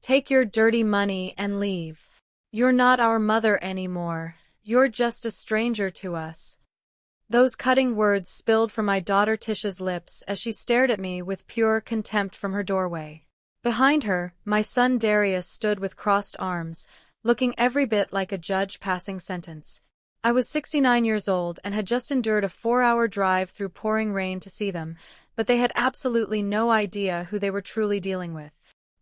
Take your dirty money and leave. You're not our mother anymore. You're just a stranger to us." Those cutting words spilled from my daughter Tisha's lips as she stared at me with pure contempt from her doorway. Behind her, my son Darius stood with crossed arms, looking every bit like a judge passing sentence. I was 69 years old and had just endured a 4-hour drive through pouring rain to see them, but they had absolutely no idea who they were truly dealing with.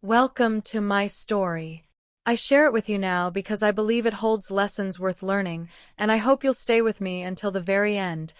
Welcome to my story. I share it with you now because I believe it holds lessons worth learning, and I hope you'll stay with me until the very end.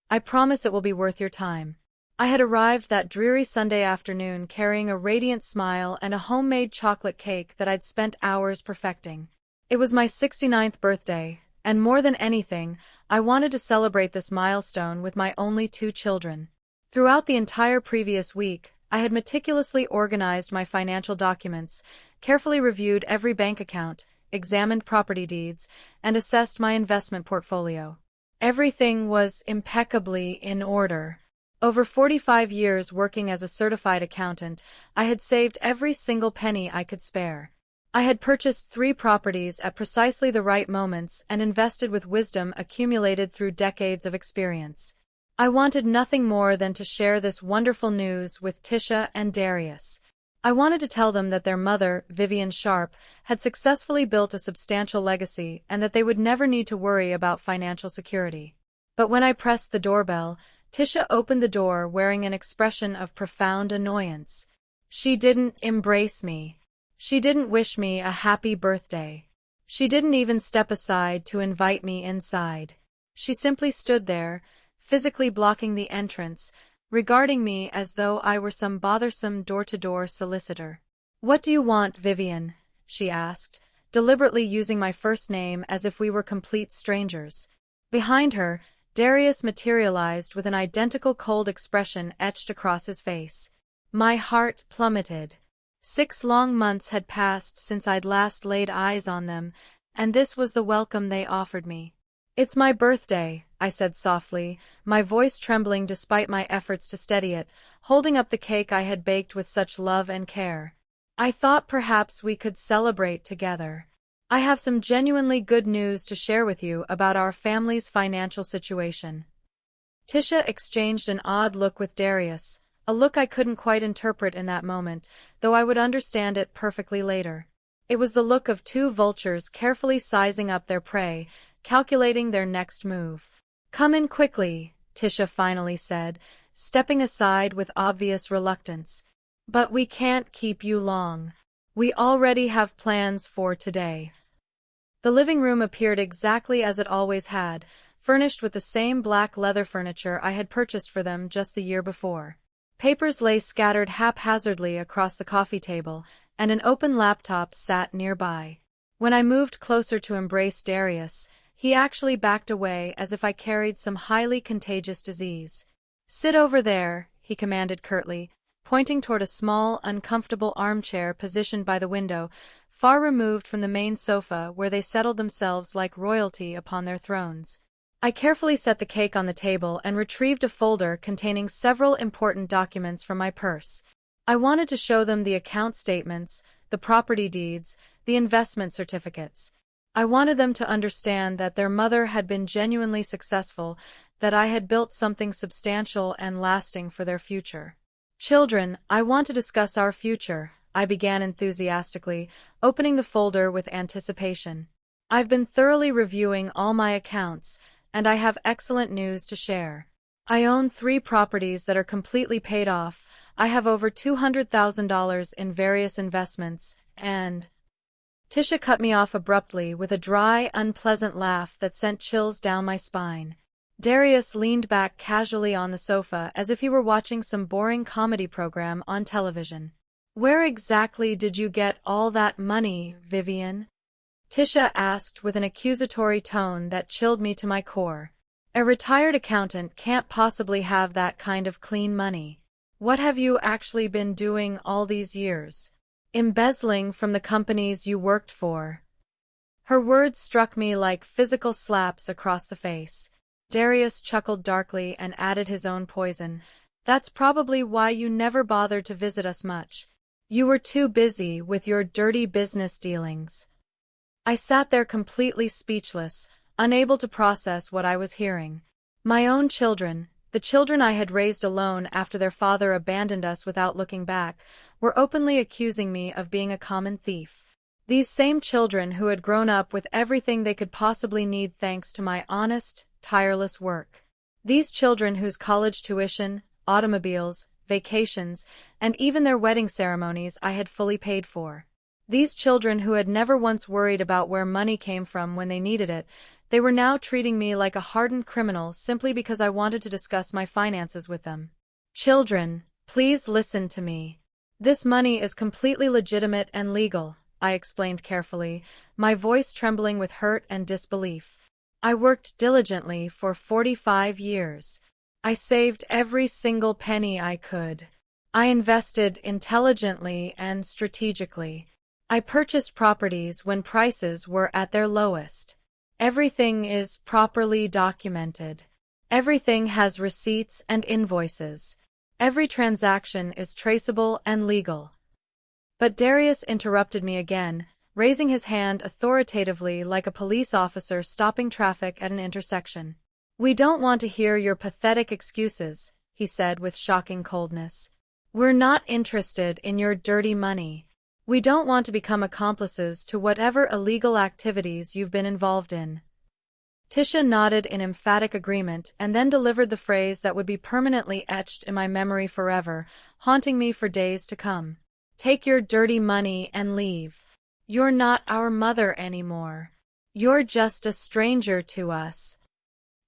I promise it will be worth your time. I had arrived that dreary Sunday afternoon carrying a radiant smile and a homemade chocolate cake that I'd spent hours perfecting. It was my 69th birthday, and more than anything, I wanted to celebrate this milestone with my only 2 children. Throughout the entire previous week, I had meticulously organized my financial documents, carefully reviewed every bank account, examined property deeds, and assessed my investment portfolio. Everything was impeccably in order. Over 45 years working as a certified accountant, I had saved every single penny I could spare. I had purchased 3 properties at precisely the right moments and invested with wisdom accumulated through decades of experience. I wanted nothing more than to share this wonderful news with Tisha and Darius. I wanted to tell them that their mother, Vivian Sharp, had successfully built a substantial legacy and that they would never need to worry about financial security. But when I pressed the doorbell, Tisha opened the door wearing an expression of profound annoyance. She didn't embrace me. She didn't wish me a happy birthday. She didn't even step aside to invite me inside. She simply stood there, physically blocking the entrance, regarding me as though I were some bothersome door-to-door solicitor. "What do you want, Vivian?" she asked, deliberately using my first name as if we were complete strangers. Behind her, Darius materialized with an identical cold expression etched across his face. My heart plummeted. 6 long months had passed since I'd last laid eyes on them, and this was the welcome they offered me. "It's my birthday," I said softly, my voice trembling despite my efforts to steady it, holding up the cake I had baked with such love and care. "I thought perhaps we could celebrate together. I have some genuinely good news to share with you about our family's financial situation." Tisha exchanged an odd look with Darius, a look I couldn't quite interpret in that moment, though I would understand it perfectly later. It was the look of 2 vultures carefully sizing up their prey, calculating their next move. "Come in quickly," Tisha finally said, stepping aside with obvious reluctance. "But we can't keep you long. We already have plans for today." The living room appeared exactly as it always had, furnished with the same black leather furniture I had purchased for them just the year before. Papers lay scattered haphazardly across the coffee table, and an open laptop sat nearby. When I moved closer to embrace Darius, he actually backed away as if I carried some highly contagious disease. "Sit over there," he commanded curtly, pointing toward a small, uncomfortable armchair positioned by the window, far removed from the main sofa where they settled themselves like royalty upon their thrones. I carefully set the cake on the table and retrieved a folder containing several important documents from my purse. I wanted to show them the account statements, the property deeds, the investment certificates. I wanted them to understand that their mother had been genuinely successful, that I had built something substantial and lasting for their future. "Children, I want to discuss our future," I began enthusiastically, opening the folder with anticipation. "I've been thoroughly reviewing all my accounts, and I have excellent news to share. I own 3 properties that are completely paid off, I have over $200,000 in various investments, and—" Tisha cut me off abruptly with a dry, unpleasant laugh that sent chills down my spine. Darius leaned back casually on the sofa as if he were watching some boring comedy program on television. "Where exactly did you get all that money, Vivian?" Tisha asked with an accusatory tone that chilled me to my core. "A retired accountant can't possibly have that kind of clean money. What have you actually been doing all these years? Embezzling from the companies you worked for?" Her words struck me like physical slaps across the face. Darius chuckled darkly and added his own poison. "That's probably why you never bothered to visit us much. You were too busy with your dirty business dealings. I sat there completely speechless, unable to process what I was hearing. My own children, the children I had raised alone after their father abandoned us without looking back, were openly accusing me of being a common thief. These same children who had grown up with everything they could possibly need thanks to my honest, tireless work. These children whose college tuition, automobiles, vacations, and even their wedding ceremonies I had fully paid for. These children who had never once worried about where money came from when they needed it, they were now treating me like a hardened criminal simply because I wanted to discuss my finances with them. Children, please listen to me. This money is completely legitimate and legal, I explained carefully, my voice trembling with hurt and disbelief. I worked diligently for 45 years. I saved every single penny I could. I invested intelligently and strategically. I purchased properties when prices were at their lowest. Everything is properly documented. Everything has receipts and invoices. Every transaction is traceable and legal. But Darius interrupted me again, raising his hand authoritatively like a police officer stopping traffic at an intersection. We don't want to hear your pathetic excuses, he said with shocking coldness. We're not interested in your dirty money. We don't want to become accomplices to whatever illegal activities you've been involved in. Tisha nodded in emphatic agreement and then delivered the phrase that would be permanently etched in my memory forever, haunting me for days to come. Take your dirty money and leave. You're not our mother anymore. You're just a stranger to us.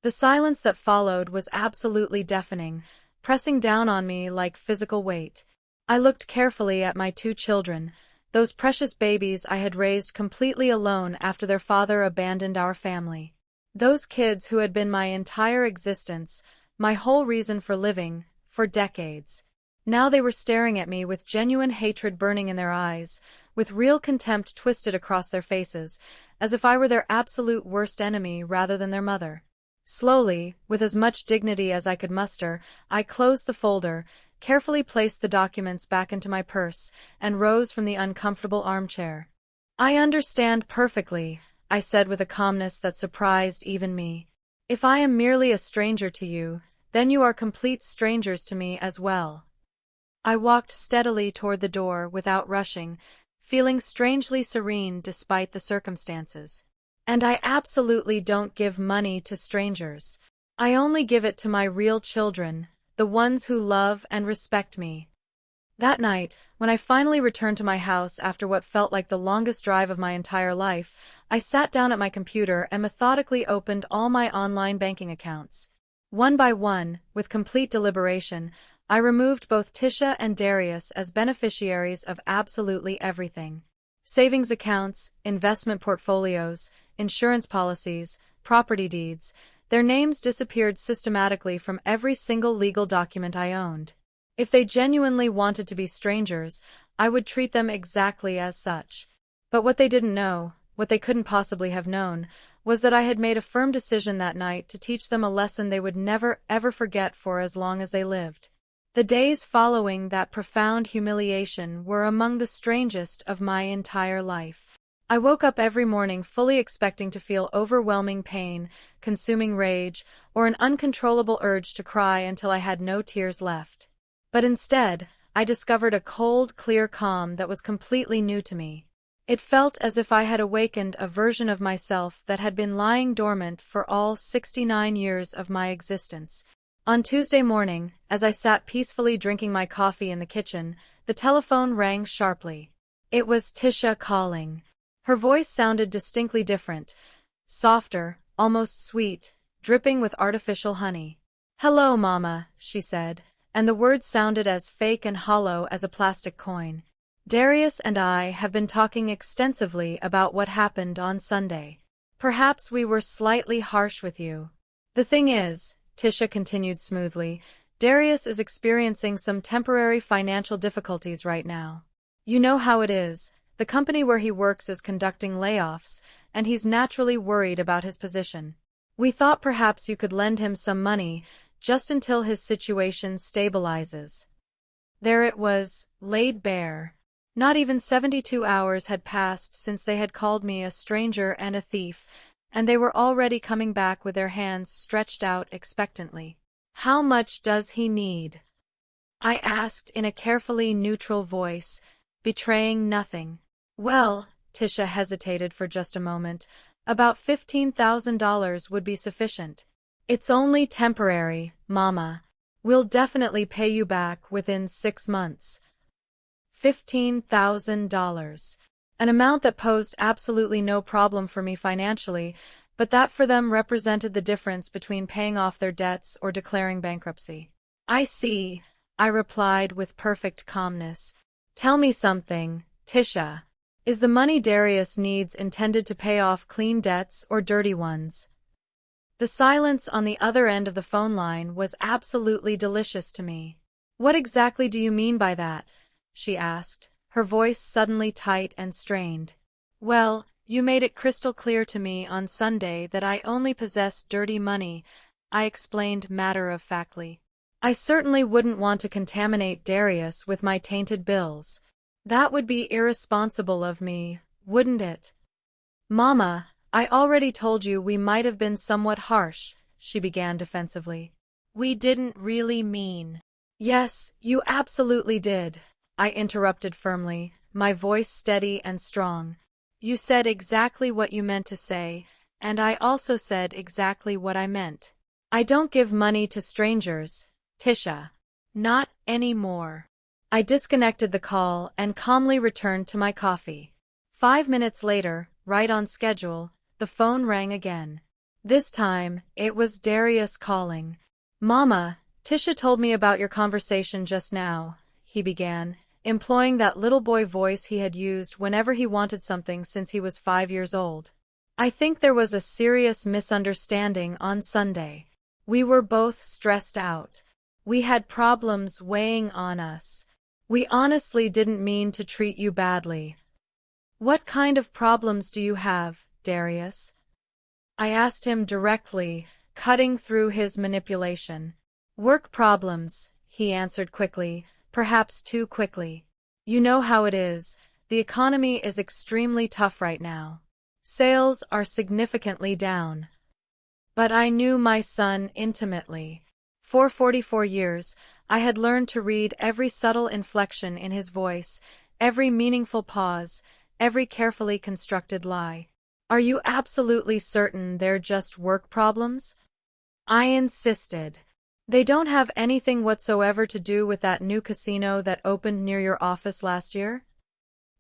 The silence that followed was absolutely deafening, pressing down on me like physical weight. I looked carefully at my two children, those precious babies I had raised completely alone after their father abandoned our family. Those kids who had been my entire existence, my whole reason for living, for decades. Now they were staring at me with genuine hatred burning in their eyes, with real contempt twisted across their faces, as if I were their absolute worst enemy rather than their mother. Slowly, with as much dignity as I could muster, I closed the folder, carefully placed the documents back into my purse, and rose from the uncomfortable armchair. I understand perfectly, I said with a calmness that surprised even me. If I am merely a stranger to you, then you are complete strangers to me as well. I walked steadily toward the door without rushing, feeling strangely serene despite the circumstances. And I absolutely don't give money to strangers. I only give it to my real children, the ones who love and respect me. That night, when I finally returned to my house after what felt like the longest drive of my entire life, I sat down at my computer and methodically opened all my online banking accounts. One by one, with complete deliberation, I removed both Tisha and Darius as beneficiaries of absolutely everything. Savings accounts, investment portfolios, insurance policies, property deeds, their names disappeared systematically from every single legal document I owned. If they genuinely wanted to be strangers, I would treat them exactly as such. But what they didn't know, what they couldn't possibly have known, was that I had made a firm decision that night to teach them a lesson they would never, ever forget for as long as they lived. The days following that profound humiliation were among the strangest of my entire life. I woke up every morning fully expecting to feel overwhelming pain, consuming rage, or an uncontrollable urge to cry until I had no tears left. But instead, I discovered a cold, clear calm that was completely new to me. It felt as if I had awakened a version of myself that had been lying dormant for all 69 years of my existence. On Tuesday morning, as I sat peacefully drinking my coffee in the kitchen, the telephone rang sharply. It was Tisha calling. Her voice sounded distinctly different, softer, almost sweet, dripping with artificial honey. "Hello, Mama," she said, and the words sounded as fake and hollow as a plastic coin. "Darius and I have been talking extensively about what happened on Sunday. Perhaps we were slightly harsh with you. The thing is," Tisha continued smoothly, "Darius is experiencing some temporary financial difficulties right now. You know how it is. The company where he works is conducting layoffs, and he's naturally worried about his position. We thought perhaps you could lend him some money, just until his situation stabilizes." There it was, laid bare. Not even 72 hours had passed since they had called me a stranger and a thief, and they were already coming back with their hands stretched out expectantly. "How much does he need?" I asked in a carefully neutral voice, betraying nothing. "Well," Tisha hesitated for just a moment, "about $15,000 would be sufficient. It's only temporary, Mama. We'll definitely pay you back within 6 months. $15,000. An amount that posed absolutely no problem for me financially, but that for them represented the difference between paying off their debts or declaring bankruptcy. "I see," I replied with perfect calmness. "Tell me something, Tisha. Is the money Darius needs intended to pay off clean debts or dirty ones?" The silence on the other end of the phone line was absolutely delicious to me. "What exactly do you mean by that?" she asked, her voice suddenly tight and strained. "Well, you made it crystal clear to me on Sunday that I only possess dirty money," I explained matter-of-factly. "I certainly wouldn't want to contaminate Darius with my tainted bills. That would be irresponsible of me, wouldn't it?" "Mama, I already told you we might have been somewhat harsh," she began defensively. "We didn't really mean—" "Yes, you absolutely did," I interrupted firmly, my voice steady and strong. "You said exactly what you meant to say, and I also said exactly what I meant. I don't give money to strangers, Tisha. Not anymore." I disconnected the call and calmly returned to my coffee. 5 minutes later, right on schedule, the phone rang again. This time, it was Darius calling. "Mama, Tisha told me about your conversation just now," he began, employing that little boy voice he had used whenever he wanted something since he was 5 years old. "I think there was a serious misunderstanding on Sunday. We were both stressed out. We had problems weighing on us. We honestly didn't mean to treat you badly." "What kind of problems do you have, Darius?" I asked him directly, cutting through his manipulation. "Work problems," he answered quickly, perhaps too quickly. "You know how it is. The economy is extremely tough right now. Sales are significantly down." But I knew my son intimately. For 44 years, I had learned to read every subtle inflection in his voice, every meaningful pause, every carefully constructed lie. "Are you absolutely certain they're just work problems?" I insisted. "They don't have anything whatsoever to do with that new casino that opened near your office last year?"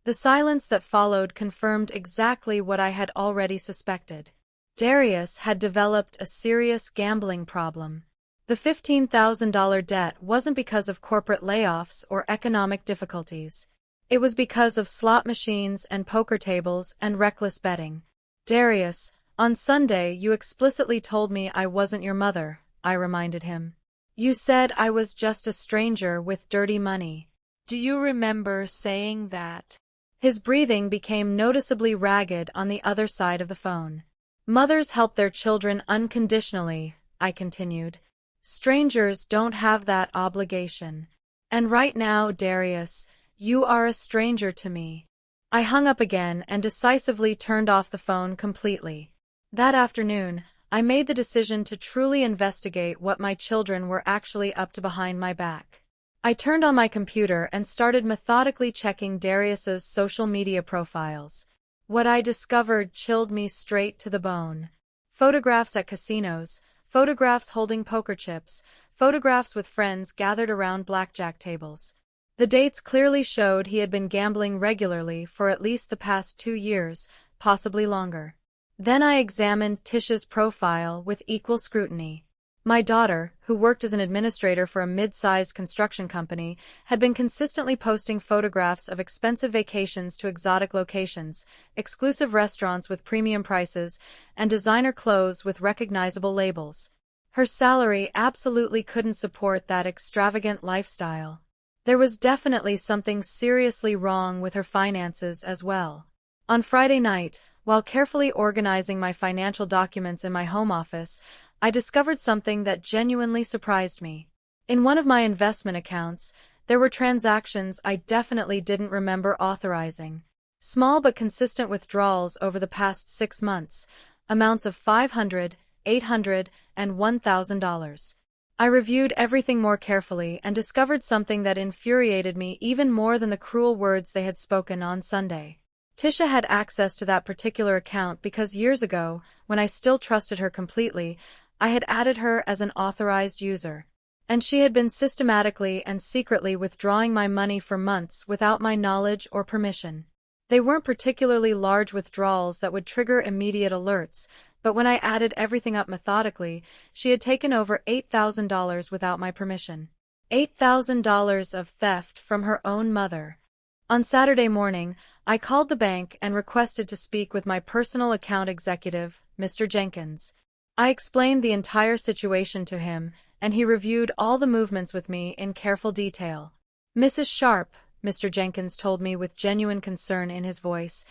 The silence that followed confirmed exactly what I had already suspected. Darius had developed a serious gambling problem. The $15,000 debt wasn't because of corporate layoffs or economic difficulties. It was because of slot machines and poker tables and reckless betting. "Darius, on Sunday you explicitly told me I wasn't your mother," I reminded him. "You said I was just a stranger with dirty money. Do you remember saying that?" His breathing became noticeably ragged on the other side of the phone. "Mothers help their children unconditionally," I continued. "Strangers don't have that obligation. And right now, Darius, you are a stranger to me." I hung up again and decisively turned off the phone completely. That afternoon, I made the decision to truly investigate what my children were actually up to behind my back. I turned on my computer and started methodically checking Darius's social media profiles. What I discovered chilled me straight to the bone. Photographs at casinos, photographs holding poker chips, photographs with friends gathered around blackjack tables. The dates clearly showed he had been gambling regularly for at least the past 2 years, possibly longer. Then I examined Tisha's profile with equal scrutiny. My daughter, who worked as an administrator for a mid-sized construction company, had been consistently posting photographs of expensive vacations to exotic locations, exclusive restaurants with premium prices, and designer clothes with recognizable labels. Her salary absolutely couldn't support that extravagant lifestyle. There was definitely something seriously wrong with her finances as well. On Friday night, while carefully organizing my financial documents in my home office, I discovered something that genuinely surprised me. In one of my investment accounts, There were transactions I definitely didn't remember authorizing. Small but consistent withdrawals over the past 6 months, amounts of $500, $800, and $1,000. I reviewed everything more carefully and discovered something that infuriated me even more than the cruel words they had spoken on Sunday. Tisha had access to that particular account because years ago, when I still trusted her completely, I had added her as an authorized user. And she had been systematically and secretly withdrawing my money for months without my knowledge or permission. They weren't particularly large withdrawals that would trigger immediate alerts, but when I added everything up methodically, she had taken over $8,000 without my permission. $8,000 of theft from her own mother. On Saturday morning, I called the bank and requested to speak with my personal account executive, Mr. Jenkins. I explained the entire situation to him, and he reviewed all the movements with me in careful detail. "Mrs. Sharp," Mr. Jenkins told me with genuine concern in his voice,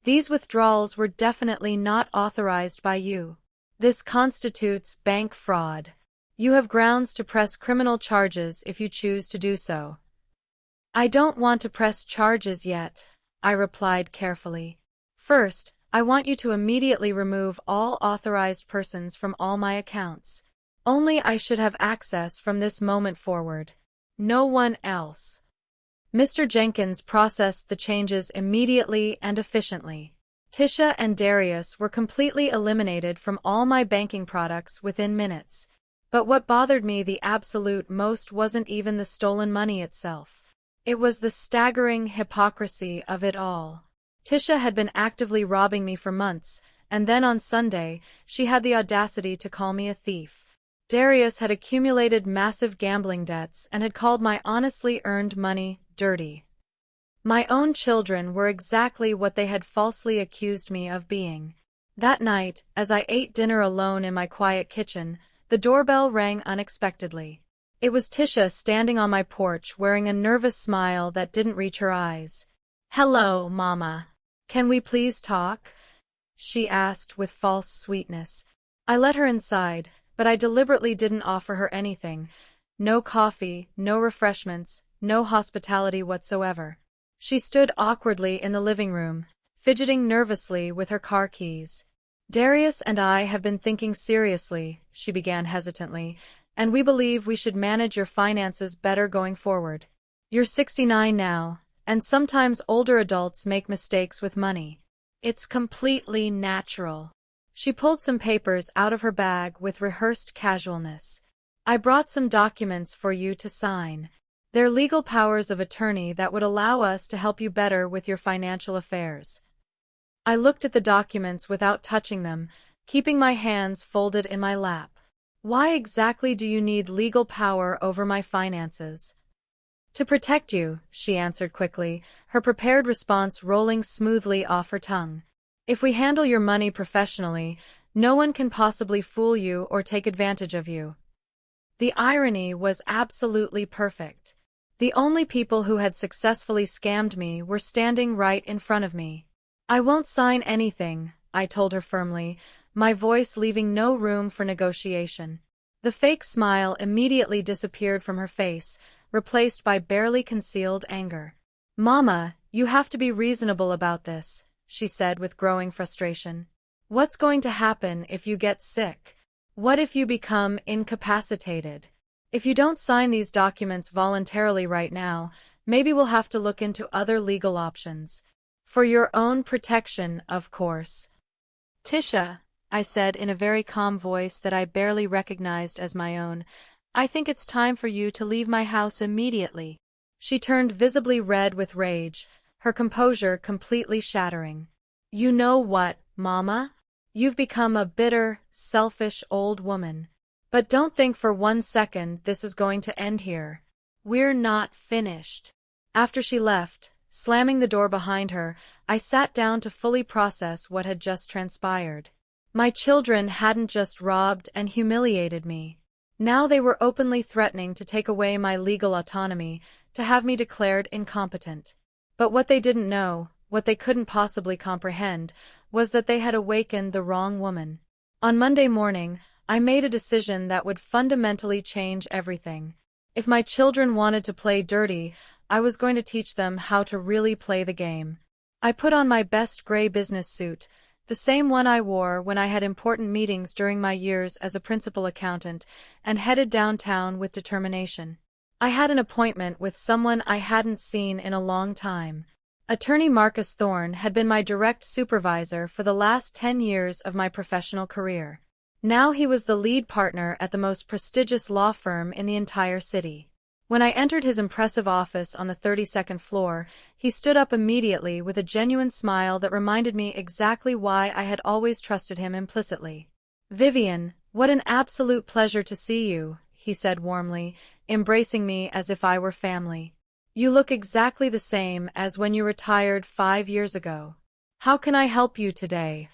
"these withdrawals were definitely not authorized by you. This constitutes bank fraud. You have grounds to press criminal charges if you choose to do so." "I don't want to press charges yet," I replied carefully. "First, I want you to immediately remove all authorized persons from all my accounts. Only I should have access from this moment forward. No one else." Mr. Jenkins processed the changes immediately and efficiently. Tisha and Darius were completely eliminated from all my banking products within minutes. But what bothered me the absolute most wasn't even the stolen money itself. It was the staggering hypocrisy of it all. Tisha had been actively robbing me for months, and then on Sunday, she had the audacity to call me a thief. Darius had accumulated massive gambling debts and had called my honestly earned money dirty. My own children were exactly what they had falsely accused me of being. That night, as I ate dinner alone in my quiet kitchen, the doorbell rang unexpectedly. It was Tisha standing on my porch wearing a nervous smile that didn't reach her eyes. "Hello, Mama. Can we please talk?" she asked with false sweetness. I let her inside, but I deliberately didn't offer her anything. No coffee, no refreshments, no hospitality whatsoever. She stood awkwardly in the living room, fidgeting nervously with her car keys. "Darius and I have been thinking seriously," she began hesitantly, "and we believe we should manage your finances better going forward. You're 69 now, and sometimes older adults make mistakes with money. It's completely natural." She pulled some papers out of her bag with rehearsed casualness. "I brought some documents for you to sign. They're legal powers of attorney that would allow us to help you better with your financial affairs." I looked at the documents without touching them, keeping my hands folded in my lap. "Why exactly do you need legal power over my finances?" "To protect you," she answered quickly, her prepared response rolling smoothly off her tongue. "If we handle your money professionally, no one can possibly fool you or take advantage of you." The irony was absolutely perfect. The only people who had successfully scammed me were standing right in front of me. "I won't sign anything," I told her firmly, my voice leaving no room for negotiation. The fake smile immediately disappeared from her face, replaced by barely concealed anger. "Mama, you have to be reasonable about this," she said with growing frustration. "What's going to happen if you get sick? What if you become incapacitated? If you don't sign these documents voluntarily right now, maybe we'll have to look into other legal options. For your own protection, of course." "Tisha," I said in a very calm voice that I barely recognized as my own, "I think it's time for you to leave my house immediately." She turned visibly red with rage, her composure completely shattering. "You know what, Mama? You've become a bitter, selfish old woman. But don't think for 1 second this is going to end here. We're not finished." After she left, slamming the door behind her, I sat down to fully process what had just transpired. My children hadn't just robbed and humiliated me. Now they were openly threatening to take away my legal autonomy, to have me declared incompetent. But what they didn't know, what they couldn't possibly comprehend, was that they had awakened the wrong woman. On Monday morning, I made a decision that would fundamentally change everything. If my children wanted to play dirty, I was going to teach them how to really play the game. I put on my best gray business suit, the same one I wore when I had important meetings during my years as a principal accountant, and headed downtown with determination. I had an appointment with someone I hadn't seen in a long time. Attorney Marcus Thorne had been my direct supervisor for the last 10 years of my professional career. Now he was the lead partner at the most prestigious law firm in the entire city. When I entered his impressive office on the 32nd floor, he stood up immediately with a genuine smile that reminded me exactly why I had always trusted him implicitly. "Vivian, what an absolute pleasure to see you," he said warmly, embracing me as if I were family. "You look exactly the same as when you retired 5 years ago. How can I help you today?"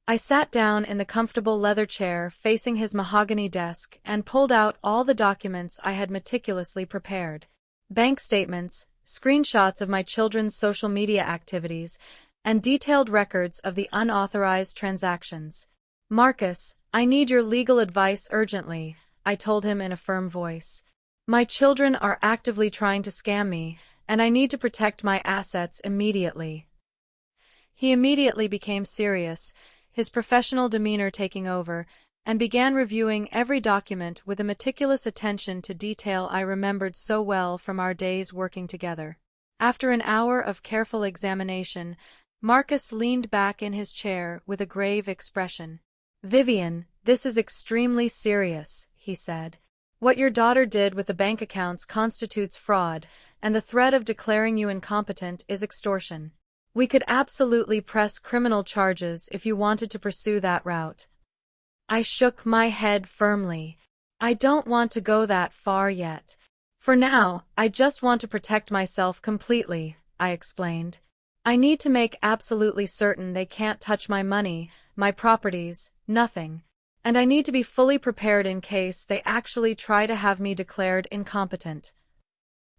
I sat down in the comfortable leather chair facing his mahogany desk and pulled out all the documents I had meticulously prepared. Bank statements, screenshots of my children's social media activities, and detailed records of the unauthorized transactions. "Marcus, I need your legal advice urgently," I told him in a firm voice. "My children are actively trying to scam me, and I need to protect my assets immediately." He immediately became serious, his professional demeanor taking over, and began reviewing every document with a meticulous attention to detail I remembered so well from our days working together. After an hour of careful examination, Marcus leaned back in his chair with a grave expression. "Vivian, this is extremely serious," he said. "What your daughter did with the bank accounts constitutes fraud, and the threat of declaring you incompetent is extortion. We could absolutely press criminal charges if you wanted to pursue that route." I shook my head firmly. "I don't want to go that far yet. For now, I just want to protect myself completely," I explained. "I need to make absolutely certain they can't touch my money, my properties, nothing. And I need to be fully prepared in case they actually try to have me declared incompetent."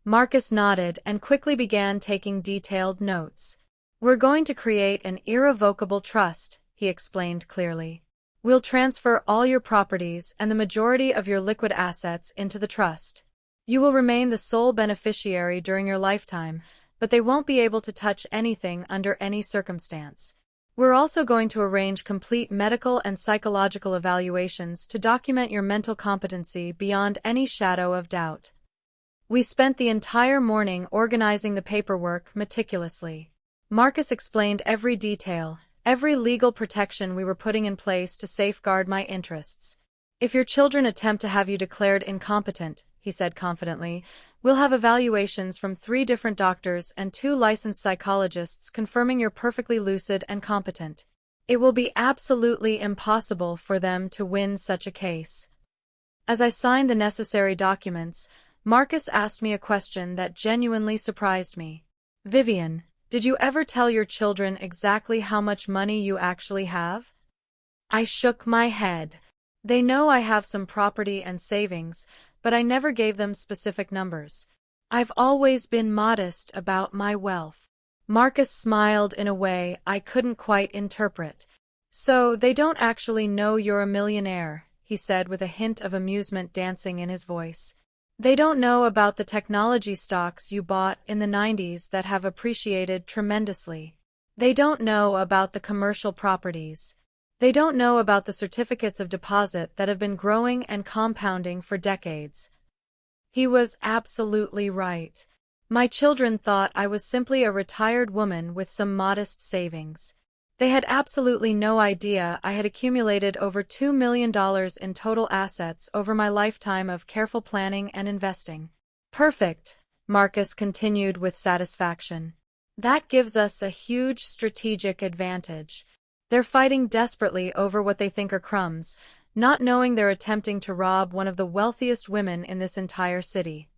Marcus nodded and quickly began taking detailed notes. "We're going to create an irrevocable trust," he explained clearly. "We'll transfer all your properties and the majority of your liquid assets into the trust. You will remain the sole beneficiary during your lifetime, but they won't be able to touch anything under any circumstance. We're also going to arrange complete medical and psychological evaluations to document your mental competency beyond any shadow of doubt." We spent the entire morning organizing the paperwork meticulously. Marcus explained every detail, every legal protection we were putting in place to safeguard my interests. "If your children attempt to have you declared incompetent," he said confidently, "we'll have evaluations from 3 different doctors and 2 licensed psychologists confirming you're perfectly lucid and competent. It will be absolutely impossible for them to win such a case." As I signed the necessary documents, Marcus asked me a question that genuinely surprised me. "Vivian, did you ever tell your children exactly how much money you actually have?" I shook my head. "They know I have some property and savings, but I never gave them specific numbers. I've always been modest about my wealth." Marcus smiled in a way I couldn't quite interpret. "So they don't actually know you're a millionaire," he said with a hint of amusement dancing in his voice. "They don't know about the technology stocks you bought in the 90s that have appreciated tremendously. They don't know about the commercial properties. They don't know about the certificates of deposit that have been growing and compounding for decades." He was absolutely right. My children thought I was simply a retired woman with some modest savings. They had absolutely no idea I had accumulated over $2 million in total assets over my lifetime of careful planning and investing. "Perfect," Marcus continued with satisfaction. "That gives us a huge strategic advantage. They're fighting desperately over what they think are crumbs, not knowing they're attempting to rob one of the wealthiest women in this entire city."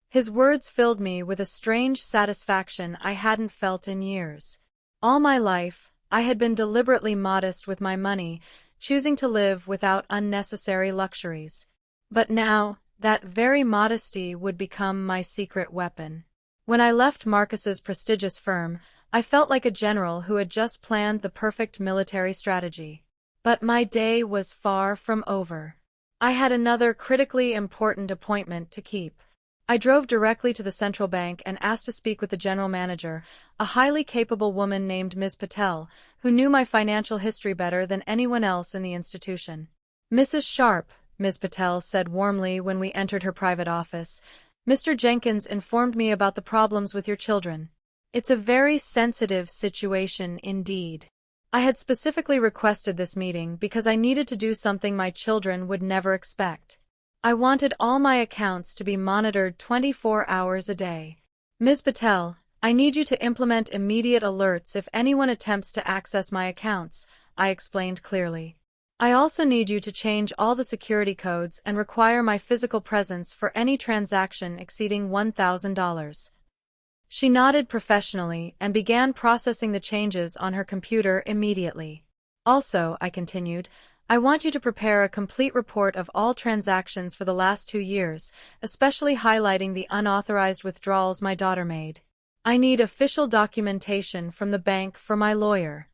His words filled me with a strange satisfaction I hadn't felt in years. All my life, I had been deliberately modest with my money, choosing to live without unnecessary luxuries. But now, that very modesty would become my secret weapon. When I left Marcus's prestigious firm, I felt like a general who had just planned the perfect military strategy. But my day was far from over. I had another critically important appointment to keep. I drove directly to the central bank and asked to speak with the general manager, a highly capable woman named Ms. Patel, who knew my financial history better than anyone else in the institution. Mrs. Sharp, Ms. Patel said warmly when we entered her private office, Mr. Jenkins informed me about the problems with your children. It's a very sensitive situation indeed. I had specifically requested this meeting because I needed to do something my children would never expect. I wanted all my accounts to be monitored 24 hours a day. Ms. Patel, I need you to implement immediate alerts if anyone attempts to access my accounts, I explained clearly. I also need you to change all the security codes and require my physical presence for any transaction exceeding $1,000. She nodded professionally and began processing the changes on her computer immediately. Also, I continued, I want you to prepare a complete report of all transactions for the last 2 years, especially highlighting the unauthorized withdrawals my daughter made. I need official documentation from the bank for my lawyer.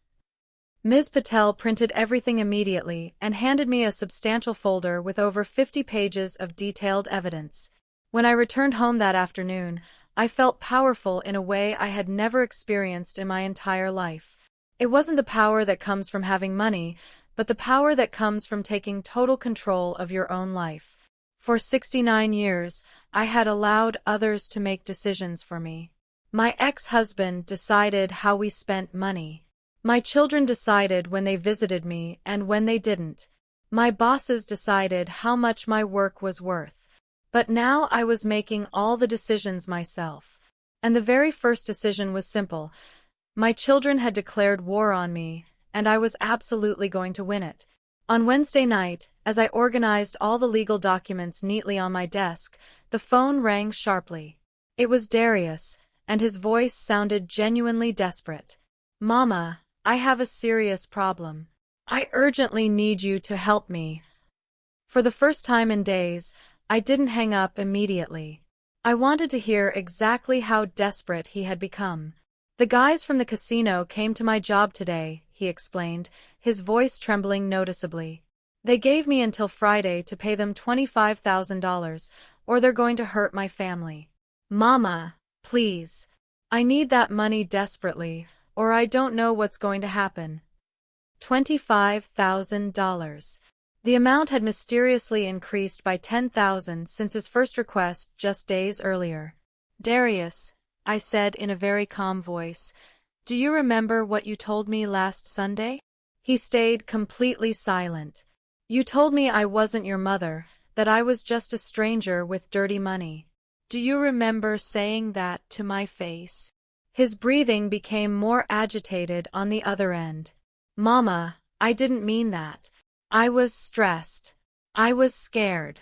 Ms. Patel printed everything immediately and handed me a substantial folder with over 50 pages of detailed evidence. When I returned home that afternoon, I felt powerful in a way I had never experienced in my entire life. It wasn't the power that comes from having money, but the power that comes from taking total control of your own life. For 69 years, I had allowed others to make decisions for me. My ex-husband decided how we spent money. My children decided when they visited me and when they didn't. My bosses decided how much my work was worth. But now I was making all the decisions myself. And the very first decision was simple. My children had declared war on me, and I was absolutely going to win it. On Wednesday night, as I organized all the legal documents neatly on my desk, the phone rang sharply. It was Darius, and his voice sounded genuinely desperate. Mama, I have a serious problem. I urgently need you to help me. For the first time in days, I didn't hang up immediately. I wanted to hear exactly how desperate he had become. The guys from the casino came to my job today, he explained, his voice trembling noticeably. They gave me until Friday to pay them $25,000, or they're going to hurt my family. Mama, please. I need that money desperately, or I don't know what's going to happen. $25,000. The amount had mysteriously increased by $10,000 since his first request just days earlier. Darius, I said in a very calm voice, do you remember what you told me last Sunday? He stayed completely silent. You told me I wasn't your mother, that I was just a stranger with dirty money. Do you remember saying that to my face? His breathing became more agitated on the other end. Mama, I didn't mean that. I was stressed. I was scared.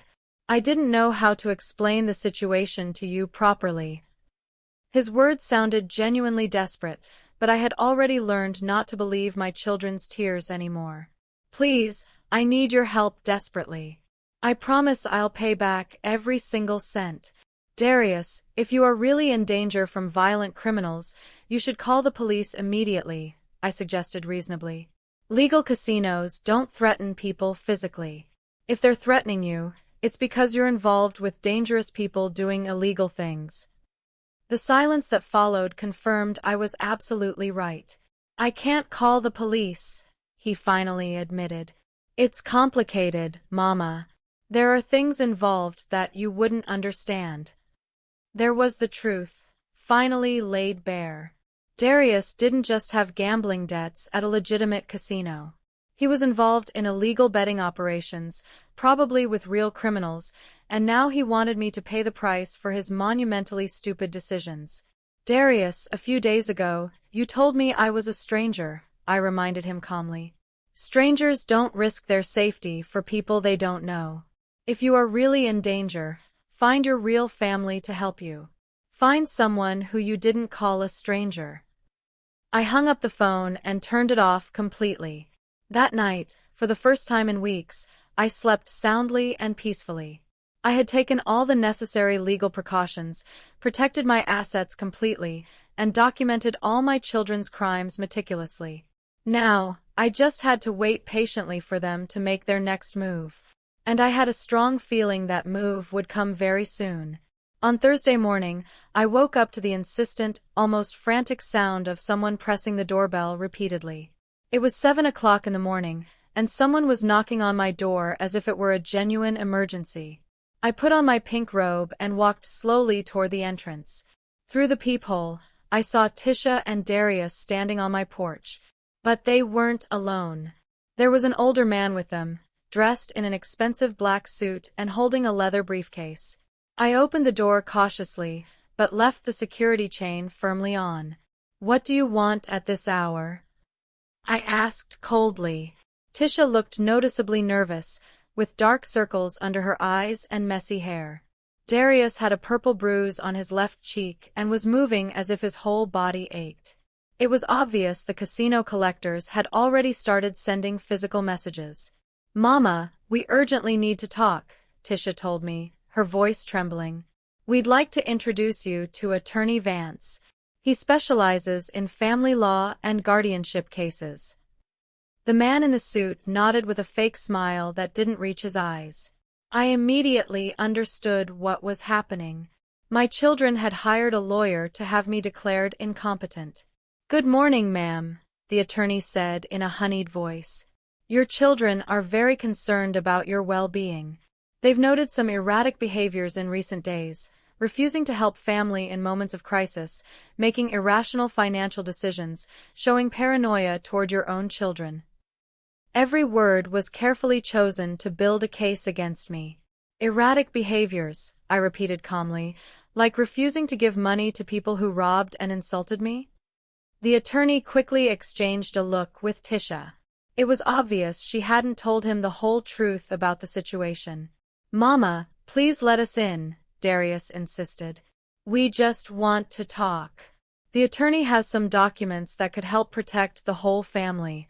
I didn't know how to explain the situation to you properly. His words sounded genuinely desperate, but I had already learned not to believe my children's tears anymore. Please, I need your help desperately. I promise I'll pay back every single cent. Darius, if you are really in danger from violent criminals, you should call the police immediately, I suggested reasonably. Legal casinos don't threaten people physically. If they're threatening you, it's because you're involved with dangerous people doing illegal things. The silence that followed confirmed I was absolutely right. I can't call the police, he finally admitted. It's complicated, Mama. There are things involved that you wouldn't understand. There was the truth, finally laid bare. Darius didn't just have gambling debts at a legitimate casino. He was involved in illegal betting operations, probably with real criminals, and now he wanted me to pay the price for his monumentally stupid decisions. Darius, a few days ago, you told me I was a stranger, I reminded him calmly. Strangers don't risk their safety for people they don't know. If you are really in danger, find your real family to help you. Find someone who you didn't call a stranger. I hung up the phone and turned it off completely. That night, for the first time in weeks, I slept soundly and peacefully. I had taken all the necessary legal precautions, protected my assets completely, and documented all my children's crimes meticulously. Now, I just had to wait patiently for them to make their next move. And I had a strong feeling that move would come very soon. On Thursday morning, I woke up to the insistent, almost frantic sound of someone pressing the doorbell repeatedly. It was 7 o'clock in the morning, and someone was knocking on my door as if it were a genuine emergency. I put on my pink robe and walked slowly toward the entrance. Through the peephole, I saw Tisha and Darius standing on my porch. But they weren't alone. There was an older man with them, dressed in an expensive black suit and holding a leather briefcase. I opened the door cautiously, but left the security chain firmly on. "What do you want at this hour?" I asked coldly. Tisha looked noticeably nervous, with dark circles under her eyes and messy hair. Darius had a purple bruise on his left cheek and was moving as if his whole body ached. It was obvious the casino collectors had already started sending physical messages. "Mama, we urgently need to talk," Tisha told me, her voice trembling. "We'd like to introduce you to Attorney Vance. He specializes in family law and guardianship cases." The man in the suit nodded with a fake smile that didn't reach his eyes. I immediately understood what was happening. My children had hired a lawyer to have me declared incompetent. "Good morning, ma'am," the attorney said in a honeyed voice. "Your children are very concerned about your well-being. They've noted some erratic behaviors in recent days, refusing to help family in moments of crisis, making irrational financial decisions, showing paranoia toward your own children." Every word was carefully chosen to build a case against me. "Erratic behaviors," I repeated calmly, "like refusing to give money to people who robbed and insulted me?" The attorney quickly exchanged a look with Tisha. It was obvious she hadn't told him the whole truth about the situation. "Mama, please let us in," Darius insisted. "We just want to talk. The attorney has some documents that could help protect the whole family."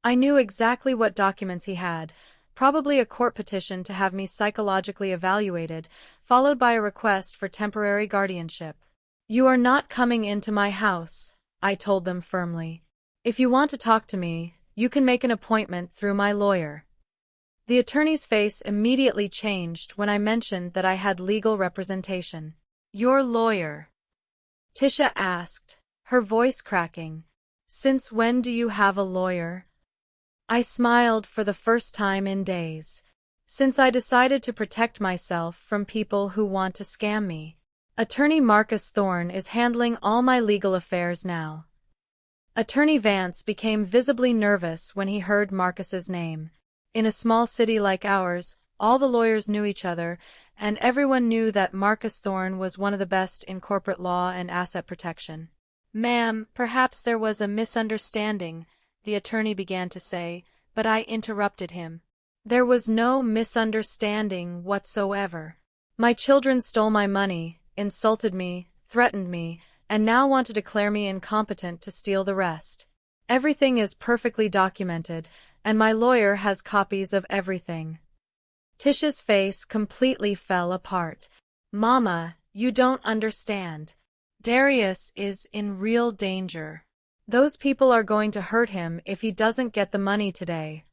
I knew exactly what documents he had, probably a court petition to have me psychologically evaluated, followed by a request for temporary guardianship. "You are not coming into my house," I told them firmly. "If you want to talk to me, you can make an appointment through my lawyer." The attorney's face immediately changed when I mentioned that I had legal representation. "Your lawyer?" Tisha asked, her voice cracking. "Since when do you have a lawyer?" I smiled for the first time in days. "Since I decided to protect myself from people who want to scam me. Attorney Marcus Thorne is handling all my legal affairs now." Attorney Vance became visibly nervous when he heard Marcus's name. In a small city like ours, all the lawyers knew each other, and everyone knew that Marcus Thorne was one of the best in corporate law and asset protection. "Ma'am, perhaps there was a misunderstanding," the attorney began to say, but I interrupted him. "There was no misunderstanding whatsoever. My children stole my money, insulted me, threatened me, and now want to declare me incompetent to steal the rest. Everything is perfectly documented, and my lawyer has copies of everything." Tisha's face completely fell apart. "Mama, you don't understand. Darius is in real danger. Those people are going to hurt him if he doesn't get the money today."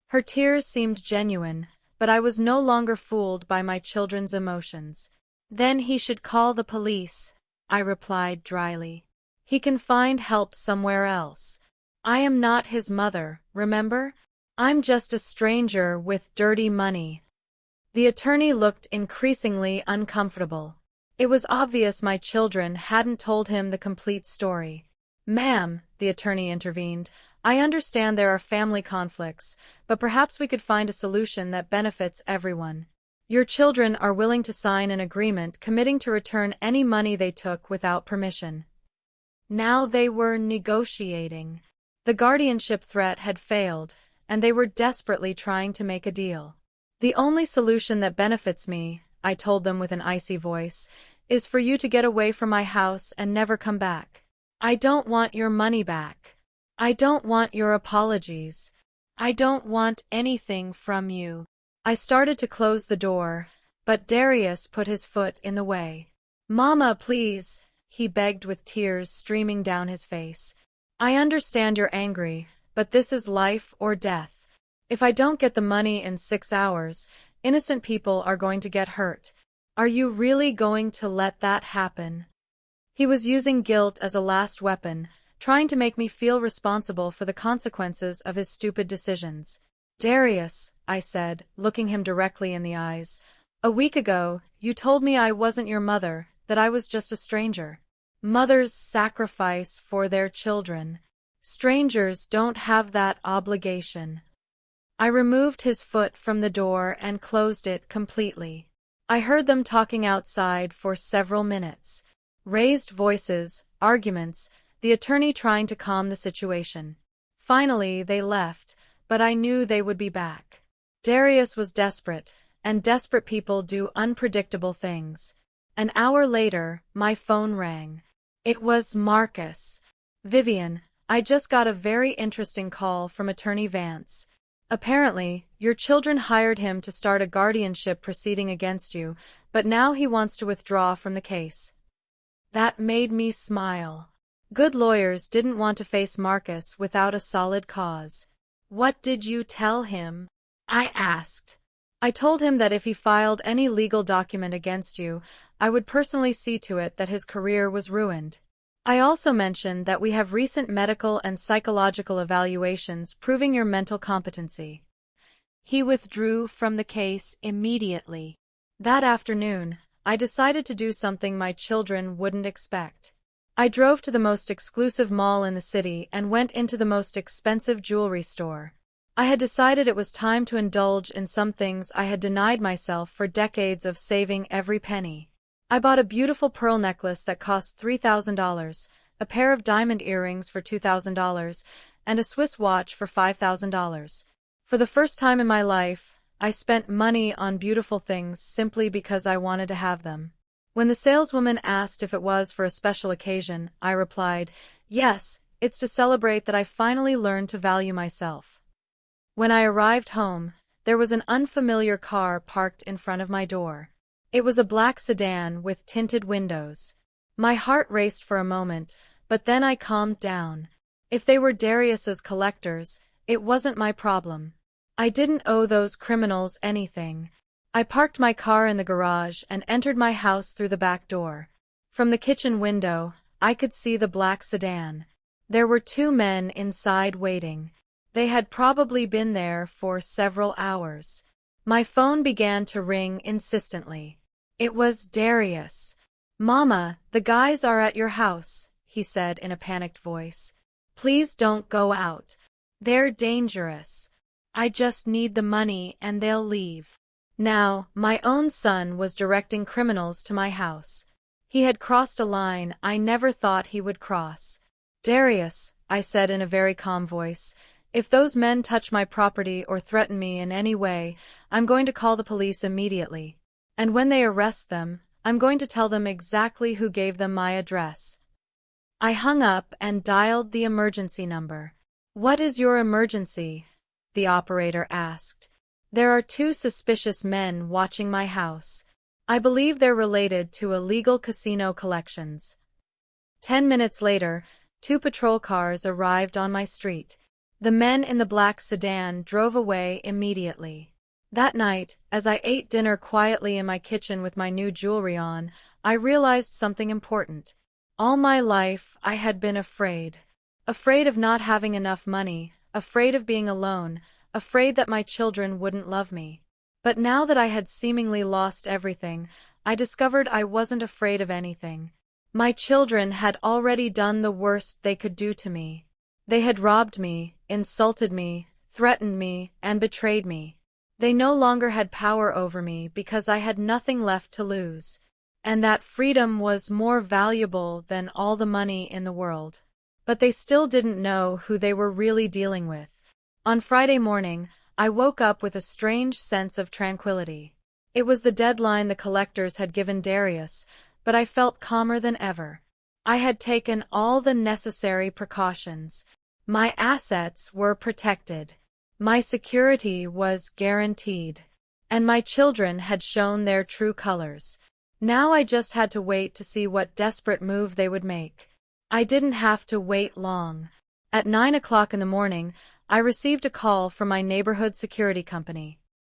Her tears seemed genuine, but I was no longer fooled by my children's emotions. "Then he should call the police," I replied dryly. "He can find help somewhere else. I am not his mother, remember? I'm just a stranger with dirty money." The attorney looked increasingly uncomfortable. It was obvious my children hadn't told him the complete story. "Ma'am," the attorney intervened, "I understand there are family conflicts, but perhaps we could find a solution that benefits everyone. Your children are willing to sign an agreement committing to return any money they took without permission." Now they were negotiating. The guardianship threat had failed, and they were desperately trying to make a deal. "The only solution that benefits me," I told them with an icy voice, "is for you to get away from my house and never come back. I don't want your money back. I don't want your apologies. I don't want anything from you." I started to close the door, but Darius put his foot in the way. "Mama, please," he begged with tears streaming down his face. "I understand you're angry, but this is life or death. If I don't get the money in 6 hours, innocent people are going to get hurt. Are you really going to let that happen? He was using guilt as a last weapon, trying to make me feel responsible for the consequences of his stupid decisions. Darius, I said, looking him directly in the eyes, a week ago, you told me I wasn't your mother, that I was just a stranger. Mothers sacrifice for their children. Strangers don't have that obligation. I removed his foot from the door and closed it completely. I heard them talking outside for several minutes. Raised voices, arguments, the attorney trying to calm the situation. Finally, they left, but I knew they would be back. Darius was desperate, and desperate people do unpredictable things. An hour later, my phone rang. It was Marcus. Vivian, I just got a very interesting call from Attorney Vance. Apparently, your children hired him to start a guardianship proceeding against you, but now he wants to withdraw from the case. That made me smile. Good lawyers didn't want to face Marcus without a solid cause. What did you tell him? I asked. I told him that if he filed any legal document against you, I would personally see to it that his career was ruined. I also mentioned that we have recent medical and psychological evaluations proving your mental competency. He withdrew from the case immediately. That afternoon, I decided to do something my children wouldn't expect. I drove to the most exclusive mall in the city and went into the most expensive jewelry store. I had decided it was time to indulge in some things I had denied myself for decades of saving every penny. I bought a beautiful pearl necklace that cost $3,000, a pair of diamond earrings for $2,000, and a Swiss watch for $5,000. For the first time in my life, I spent money on beautiful things simply because I wanted to have them. When the saleswoman asked if it was for a special occasion, I replied, yes, it's to celebrate that I finally learned to value myself. When I arrived home, there was an unfamiliar car parked in front of my door. It was a black sedan with tinted windows. My heart raced for a moment, but then I calmed down. If they were Darius's collectors, it wasn't my problem. I didn't owe those criminals anything. I parked my car in the garage and entered my house through the back door. From the kitchen window, I could see the black sedan. There were two men inside waiting. They had probably been there for several hours. My phone began to ring insistently. It was Darius. Mama, the guys are at your house, he said in a panicked voice. Please don't go out. They're dangerous. I just need the money and they'll leave. Now, my own son was directing criminals to my house. He had crossed a line I never thought he would cross. Darius, I said in a very calm voice, if those men touch my property or threaten me in any way, I'm going to call the police immediately. And when they arrest them, I'm going to tell them exactly who gave them my address. I hung up and dialed the emergency number. What is your emergency? The operator asked. There are two suspicious men watching my house. I believe they're related to illegal casino collections. 10 minutes later, two patrol cars arrived on my street. The men in the black sedan drove away immediately. That night, as I ate dinner quietly in my kitchen with my new jewelry on, I realized something important. All my life, I had been afraid. Afraid of not having enough money, afraid of being alone, afraid that my children wouldn't love me. But now that I had seemingly lost everything, I discovered I wasn't afraid of anything. My children had already done the worst they could do to me. They had robbed me, insulted me, threatened me, and betrayed me. They no longer had power over me because I had nothing left to lose. And that freedom was more valuable than all the money in the world. But they still didn't know who they were really dealing with. On Friday morning, I woke up with a strange sense of tranquility. It was the deadline the collectors had given Darius, but I felt calmer than ever. I had taken all the necessary precautions. My assets were protected. My security was guaranteed. And my children had shown their true colors. Now I just had to wait to see what desperate move they would make. I didn't have to wait long. At 9 o'clock in the morning, I received a call from my neighborhood security company.